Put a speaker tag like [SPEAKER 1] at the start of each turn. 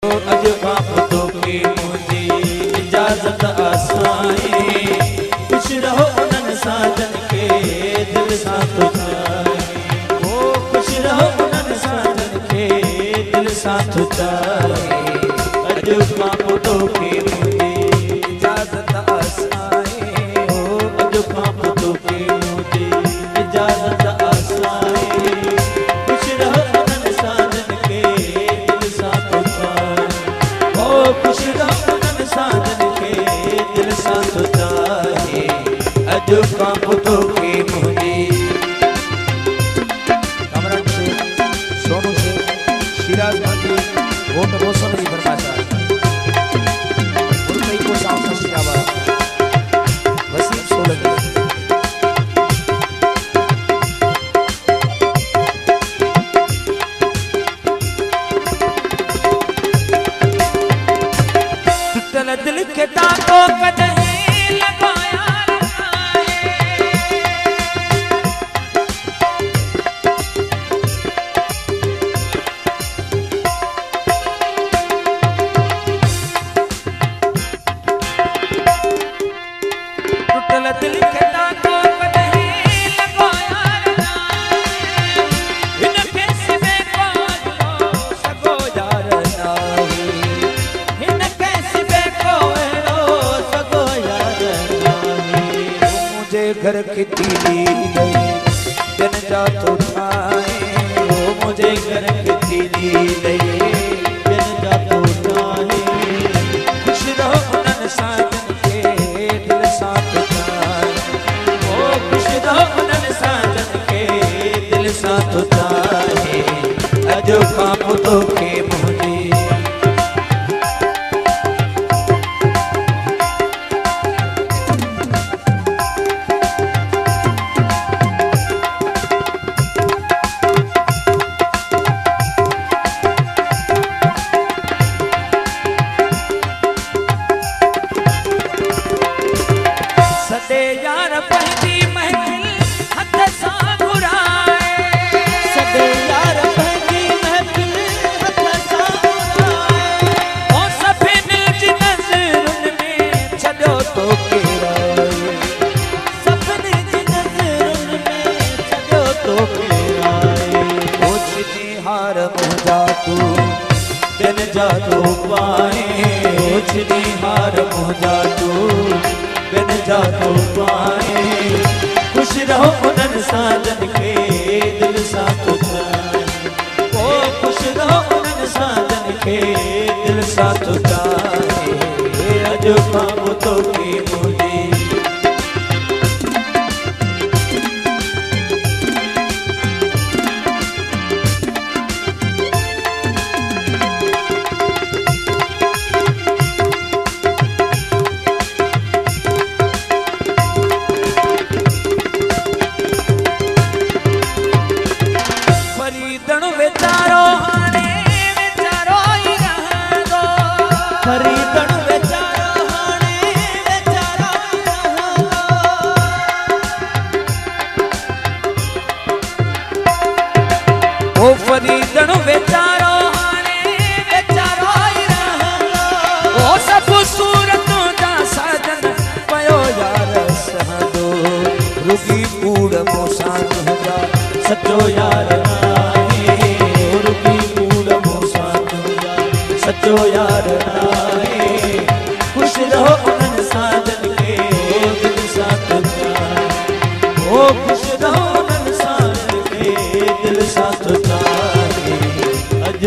[SPEAKER 1] अज बाबतों की मुझे इजाजत आसाए, खुश रहो उन्हनि साजन के दिल सां तो चाहे, ओ खुश रहो उन्हनि साजन के दिल सां तो चाहे। अज बाबतों की मुझे इजाजत आसाए, ओ अज बाबतों की मुझे इजाजत आसाए, खुश रहो उन्हनि साजन के दिल सां तो चाहे, ओ खुश रहो उन्हनि साजन के दिल सां तो चाहे। अज बाबतों की मुझे
[SPEAKER 2] कमरन से सोनू से शिराज मंत्री वोट मौसम की फरमाइश है उनके को साफ शिराबाद वसीम सोलंकी
[SPEAKER 1] टूटल दिल के ताको कदहीं लगाया दिल के ताको कदहीं लगाया, इन कैसे बेको सगो यार नाही, इन कैसे बेको सगो यार नाही।
[SPEAKER 2] मुझे घर की तीली गई दिन जा तो ठाए,
[SPEAKER 1] ओ मुझे घर की तीली गई दिन जा तो ठाए, खुश रहो उन्हनि साजन के दिल सां तो चाहे, ओ खुश रहो उन्हनि साजन के दिल सां तो चाहे। अज बाबतों की मुझे सदे यार पहली महफिल हथ सां घुराए, सदे यार पहली महफिल हथ सां घुराए, ओ सभिनी जी नज़रुनि में छॾियो तो केराए, सभिनी जी नज़रुनि में छॾियो तो केराए।
[SPEAKER 2] ओछनी हार मुंहिंजा तू
[SPEAKER 1] दिन जा तो पाए, ओछनी हार मुंहिंजा तू बिन जा तो पाए, खुश रहो उन्हनि साजन के दिल सां तो चाहे, ओ खुश रहो उन्हनि साजन के दिल सां तो चाहे। अज बाबतों की मुझे फरीदण वेचारो हाणे वेचारो ही रहंदो, फरीदण वेचारो हाणे वेचारो ही रहंदो, ओ फरीदण वेचारो हाणे वेचारो ही रहंदो, ओ सब सूरत जा साजन पयो यार सहंदो,
[SPEAKER 2] रुगी कूड़ मोसां तुंहिंजा
[SPEAKER 1] सचो यार नाहे, रुगी कूड़ मोसां तुंहिंजा सचो यार नाहे, खुश रहो उन्हनि साजन के दिल सां तो चाहे, ओ खुश रहो उन्हनि साजन के दिल सां तो चाहे। अज